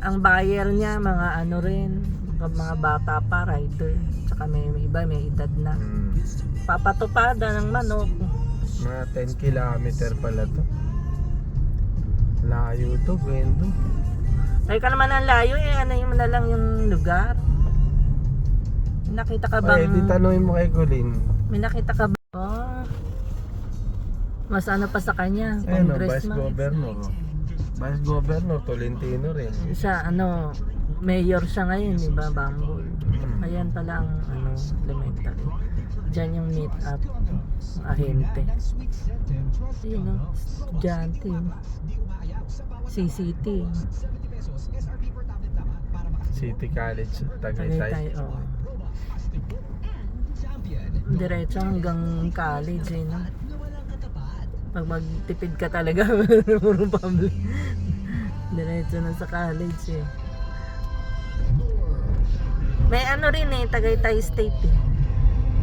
Ang buyer niya, mga ano rin, mga bata pa, rider. Tsaka may iba, may edad na. Papatupada ng manok. Mga 10 kilometer pala to. Layo to, Gwendo. Ay ka naman ang layo eh, ano yung na lang yung lugar. May nakita ka bang... Ay, di tanongin mo kay Colin. May nakita ka ba? Oh. Mas ano pa sa kanya, Ayun o, Vice congressman. Governor. Vice Governor, Tolentino rin. Siya, ano, mayor siya ngayon, di ba, Bambol. Ayan pala ang, ano, elementary. Diyan yung meet up, ahente. Ayun, no, estudyante. CCT. City College, Tagaytay, Tagaytay. oh. Diretso hanggang college, eh, no? Pag magtipid ka talaga, puro public. Diretso na sa college, eh. May ano rin eh, Tagaytay State eh.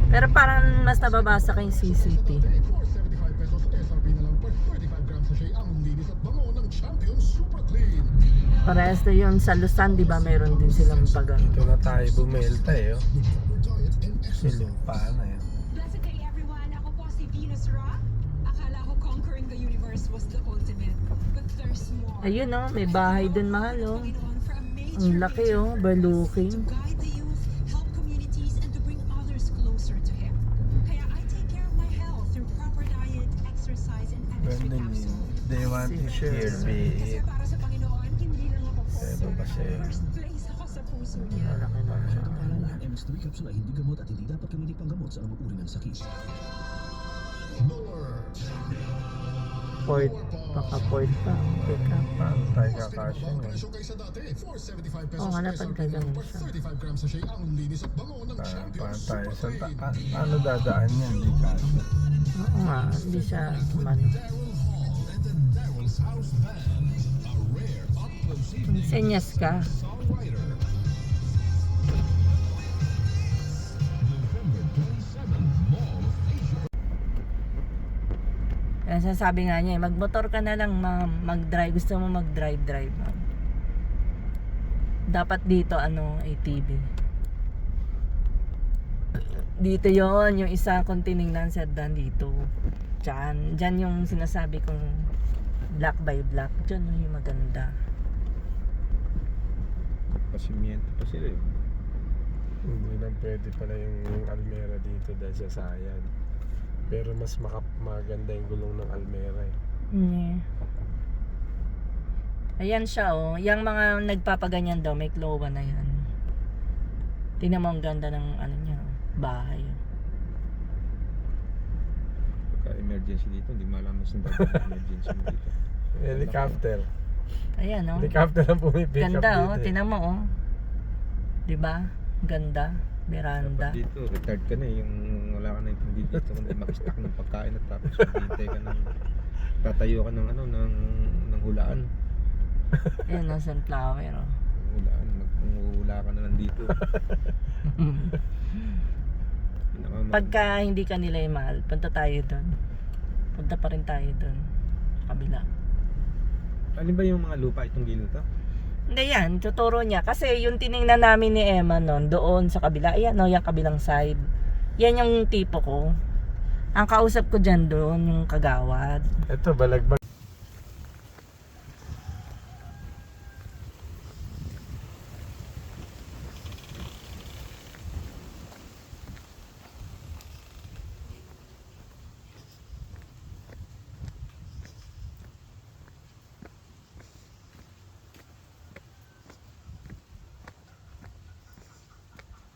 Pero parang mas nababasa kayong CCT. Parehas na yun sa Luzon, di ba meron din silang pag-ano. Ito na tayo bumelta eh. Oh. Silumpa na yun. Blessed day everyone. Ako po si Venus Ra. Akala ko conquering the universe was the ultimate. But there's more. Ayun oh, may bahay dun mahal oh. Panginoon for a major Ang laki oh, baluking. to guide the youth, help communities, and to bring others closer to Him. Kaya I take care of my health through proper diet, exercise, and energy Brandon yun. capsule. They want to share Kasi it. para sa Panginoon, hindi lang ako Ano ba siya? first place ako sa puso niya. Malaki na siya. Ang MX3 capsule ay hindi gamot at hindi dapat gamitin panggamot sa anumang uri ng sakit. Port, baka port pa. Pick up. Paano tayo kakasya nga? Oo nga na pagkaganyan siya. Paano tayo? Paano dadaan yan? Di kasya. Oo nga, hindi siya umano. Senyas ka. Kaya sasabi nga niya, magmotor ka na lang ma'am, mag-drive, gusto mo mag-drive ma'am. Dapat dito ano, ATV. Dito yon yung isa kong tinignan sa Dan dito. Diyan yung sinasabi kong black by black. Diyan yung maganda. Pasimiento pa sila eh. Hindi lang pwede pala yung Almera dito dahil sa Sayan. Pero mas maganda yung gulong ng Almera eh. Yeah. Ayan siya oh. Yang mga nagpapaganyan daw, may klowa na yan. Tingnan mo ang ganda ng ano niya, bahay. Pagka emergency dito, hindi malaman saan dadaan emergency mo dito. Helicopter. Ayan oh. Helicopter ang pumipick up Ganda dito oh, eh. tingnan mo oh. 'Di ba? Ganda, veranda. Dapat dito, retired ka na eh. Yung wala ka na intindi dito, kundi makistock ng pagkain at tapos hintay ka ng tatayo ka ng ano, ng hulaan. Ayan oh, sunflower oh. Hulaan, maghuhula ka na lang dito. Pagka hindi ka nila mahal, punta tayo doon. Punta pa rin tayo doon. Kabila. Alin ba yung mga lupa itong gilid to? Hindi yan, tuturo niya. Kasi yung tiningnan namin ni Emma noon, doon sa kabila. Ayan no, yung kabilang side. Yan yung tipo ko. Ang kausap ko dyan doon, yung kagawad. Ito, balagbag.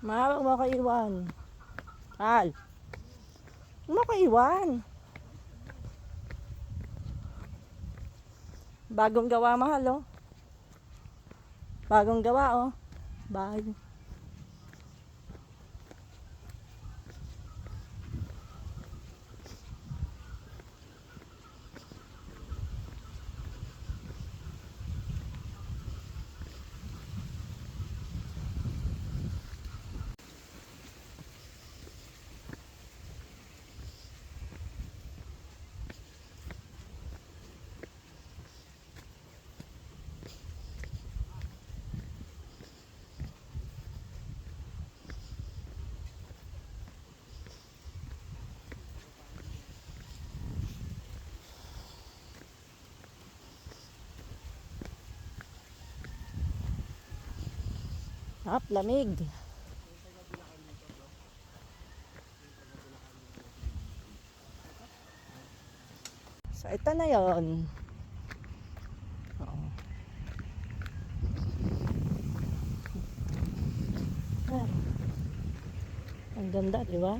Mahal, huwag mo ka iwan. Hal. Huwag mo ka iwan. Bagong gawa, mahal, oh. Bagong gawa, oh. Bahay. Lamig. So, ito na yon. Oo. Ah. Ang ganda, di ba?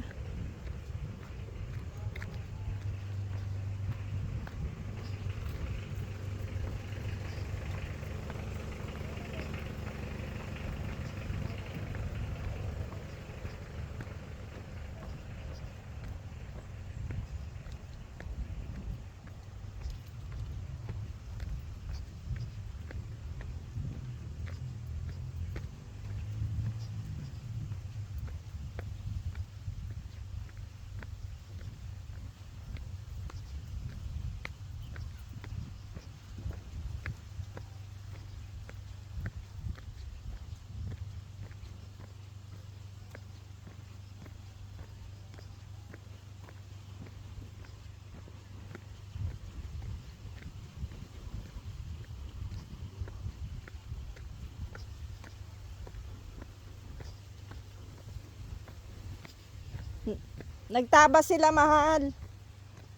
Nagtaba sila, mahal.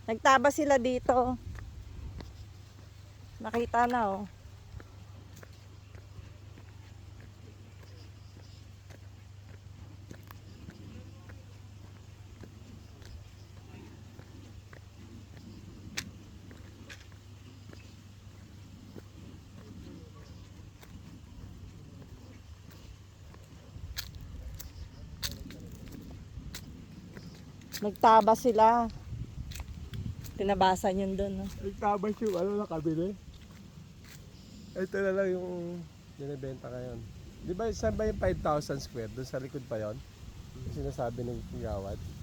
Nagtaba sila dito. Nakita na, oh. Nagtaba sila. Tinabasan yun doon, no? Nagtabas yung ano na kabili. Ito na lang yung binibenta ngayon. Di ba saan ba yung 5,000 square? Doon sa likod pa yon? Sinasabi ng gawad.